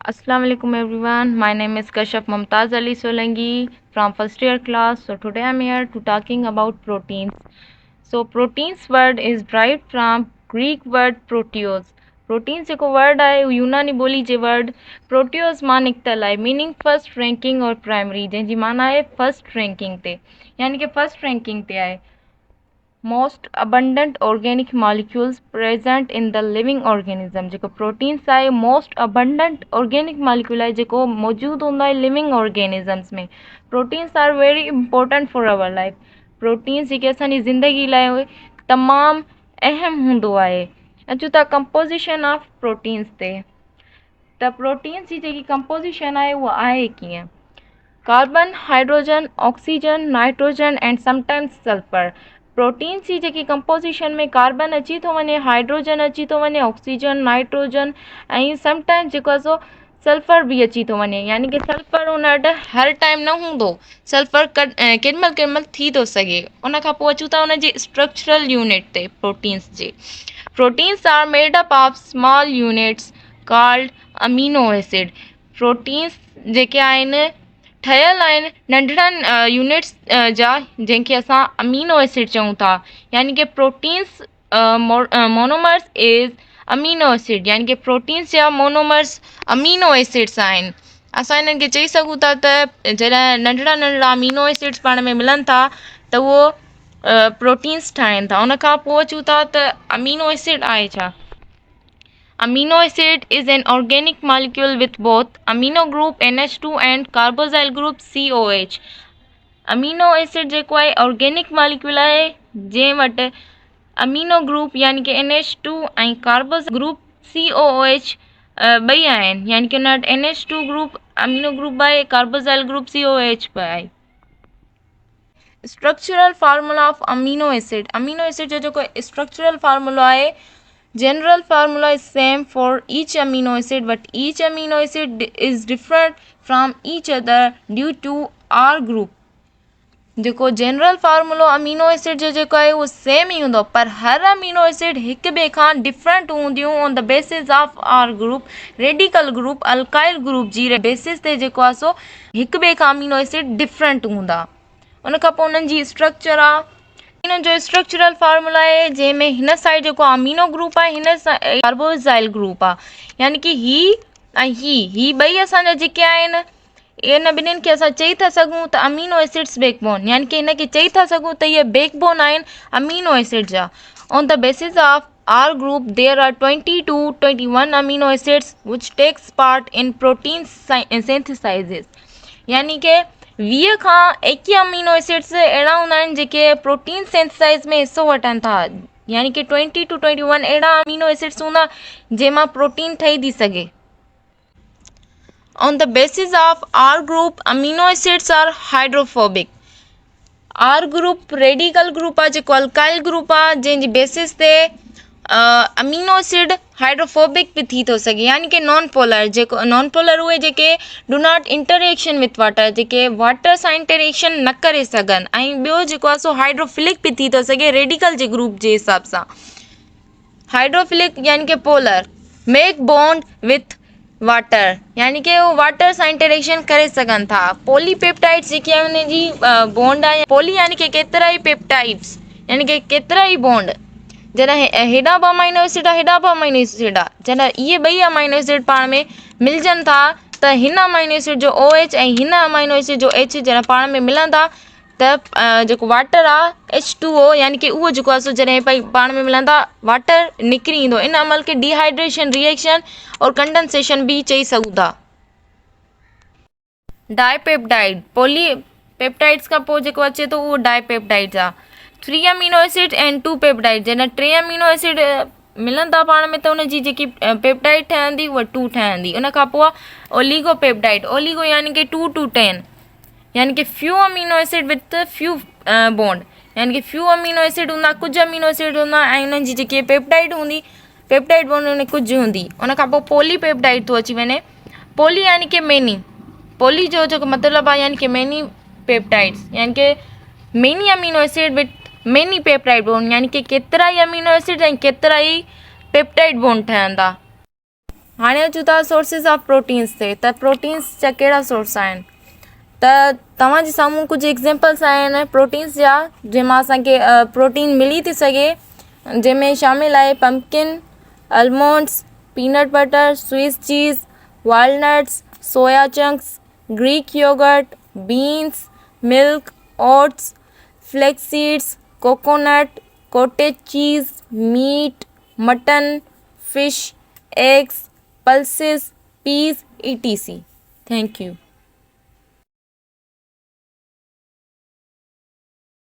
Assalamu alaikum everyone. My name is Kashaf Mumtaz Ali Solangi from first year class. So today I'm here to talking about proteins. So proteins word is derived from Greek word proteos. Proteins जेको word आहे यूनानी ॿोली जे word proteos मां निकितल आहे meaning first ranking और primary जंहिंजी माना आहे फर्स्ट रैंकिंग ते यानी कि फर्स्ट रैंकिंग ते आहे most abundant organic molecules present in the living organism जेको प्रोटीन्स आहे most abundant organic molecule आहे जेको मौजूदु हूंदो आहे लिविंग ऑर्गेनिज़म्स में proteins are very important for our life proteins जेके असांजी ज़िंदगी लाइ तमामु अहम हूंदो आहे अचूं था कंपोज़िशन ऑफ प्रोटीन्स ते त प्रोटीन्स जी जेकी कंपोज़िशन आहे उहा आहे कीअं carbon hydrogen oxygen nitrogen and sometimes sulphur proteins जी जेकी कंपोज़िशन में कार्बन अची थो वञे हाइड्रोजन अची थो वञे ऑक्सीजन नाइट्रोजन ऐं समटाइम्स जेको आहे सो सल्फर बि अची थो वञे यानी कि सल्फर उन वटि हर टाइम न हूंदो सल्फर केॾीमहिल थी थो सघे उन खां पोइ अचूं था उन जी स्ट्रक्चरल यूनिट ते प्रोटीन्स जे proteins are made up of small units called amino acid proteins जेके आहिनि ठहियल आहिनि नंढड़नि यूनिट्स जा जंहिंखे असां अमीनो एसिड चऊं था यानी कि proteins monomers is amino acid यानी कि प्रोटीन्स जा मोनोमर्स अमीनो एसिड्स आहिनि असां इन्हनि खे चई सघूं था त जॾहिं नंढड़ा नंढड़ा अमीनो एसिड्स पाण में मिलनि था त उहो प्रोटीन्स ठाहिनि था उन खां पोइ अचूं था त अमीनो एसिड आहे छा Amino acid is an organic molecule with both amino group NH2 and carboxyl group COH. Amino acid जेको आहे ऑर्गेनिक मॉलिक्यूल आहे जंहिं वटि अमीनो ग्रुप यानी कि NH2 ऐं कार्बोस ग्रुप COOH ॿई आहिनि यानी कि उन वटि NH2 ग्रुप अमीनो ग्रुप आहे कार्बोक्सिल ग्रुप COH बि आहे structural formula of amino acid जो जेको स्ट्रक्चरल फार्मूला आहे general formula is same for each amino acid but each amino acid is different from each other due to R group जेको general फार्मूलो amino acid जो जेको आहे उहो same ई हूंदो पर हर अमीनो एसिड हिक ॿिए खां डिफरेंट हूंदियूं on the basis of R group radical group alkyl group जी बेसिस ते जेको आहे सो हिक ॿिए खां अमीनो एसिड डिफरेंट हूंदा उन खां पोइ उन्हनि जी स्ट्रक्चर आहे इन जो स्ट्रक्चरल फार्मूला आहे जंहिंमें हिन साइड जेको अमीनो ग्रुप आहे हिन साइड कार्बोक्सिल ग्रुप आहे यानी कि ही ऐं ही ॿई असांजा जेके आहिनि इन ॿिन्हिनि खे असां चई था सघूं त अमीनो एसिड्स बैकबोन यानी कि हिन खे चई था सघूं त इहे बैकबोन आहिनि अमीनो एसिड जा on the basis of R group there are 20 to 21 amino acids which takes part in protein synthesis यानी कि 20 खां 21 अमीनो एसिड्स अहिड़ा हूंदा आहिनि जेके प्रोटीन सिंथेसाइज़ में हिसो वठनि था यानी कि 20 to 21 अहिड़ा अमीनो एसिड्स हूंदा जंहिंमां प्रोटीन ठही थी सघे On the basis of R group, amino acids are hydrophobic. R group radical group आहे जेको अल्काइल ग्रुप आहे जंहिंजी बेसिस ते अमीनो एसिड हाइड्रोफोबिक बि थी थो सघे यानी कि नॉन पोलर जेको नॉन पोलर उहे जेके do not interaction with water जेके वाटर सां इंटरेक्शन न करे सघनि ऐं ॿियो जेको आहे सो हाइड्रोफिलिक बि थी थो सघे रेडिकल जे ग्रुप जे हिसाब सां हाइड्रोफिलिक यानी कि polar make bond with water यानी कि वो वाटर सां इंटरेक्शन करे सघनि था पॉलीपेप्टाइड्स जेके आहे उन जी बॉन्ड आहे पॉली यानी कि केतिरा ई पेप्टाइड्स यानी कि केतिरा ई बॉन्ड जॾहिं हेॾा बि अमाइनो एसिड आहे हेॾा बि अमाइनो एसिड आहे जॾहिं इहे ॿई अमाइनो एसिड पाण में मिलजनि था त हिन अमाइनो एसिड जो OH ऐं हिन अमाइनो एसिड जो H जॾहिं पाण में मिलनि था त जेको वाटर आहे H2O यानी कि उहो जेको आहे सो जॾहिं पाण में मिलनि था वाटर निकिरी ईंदो इन अमल खे डिहाइड्रेशन रिएक्शन और कंडेंसेशन भी चई सघूं था डाइपेप्टाइड पॉलीपेप्टाइड्स खां पोइ जेको अचे थो उहो डाइपेप्टाइड्स आहे 3 अमीनो एसिड एंड 2 पेप्टाइड जॾहिं 3 अमीनो एसिड मिलनि था पाण में त उनजी जेकी पेप्टाइड ठहंदी उहा 2 ठहंदी उन खां पोइ ओलिगोपेप्टाइड ओलिगो यानी कि 2 to 10 यानी कि few amino acid with few bond यानी कि फ्यू अमीनो एसिड हूंदा कुझु अमीनो एसिड हूंदा ऐं उन्हनि जी जेकी पेप्टाइड हूंदी पेप्टाइड बॉन्ड में कुझु हूंदी उन खां पोइ पॉलीपेप्टाइड थो अची वञे पॉली यानी कि मेनी पॉली जो जेको मतिलबु आहे यानी कि मेनी पेप्टाइड्स यानी कि many amino acid with many peptide bond यानी कि केतिरा ई अमीनो एसिड ऐं केतिरा ई पेप्टाइड बॉन्ड ठहंदा हाणे अचूं था सोर्सिस ऑफ प्रोटीन्स ते। त प्रोटीन्स जा कहिड़ा सोर्स आहिनि, त तव्हांजे साम्हूं कुझु एग्ज़ाम्पल्स आहिनि प्रोटीन्स जा, जंहिंमां असांखे प्रोटीन मिली थी सघे, जंहिंमें शामिलु आहे pumpkin, almonds, peanut butter, Swiss cheese, walnuts, soya chunks, Greek yoghurt, beans, milk, oats, flax seeds, coconut, cottage cheese, meat, mutton, fish, eggs, pulses, peas, etc. Thank you.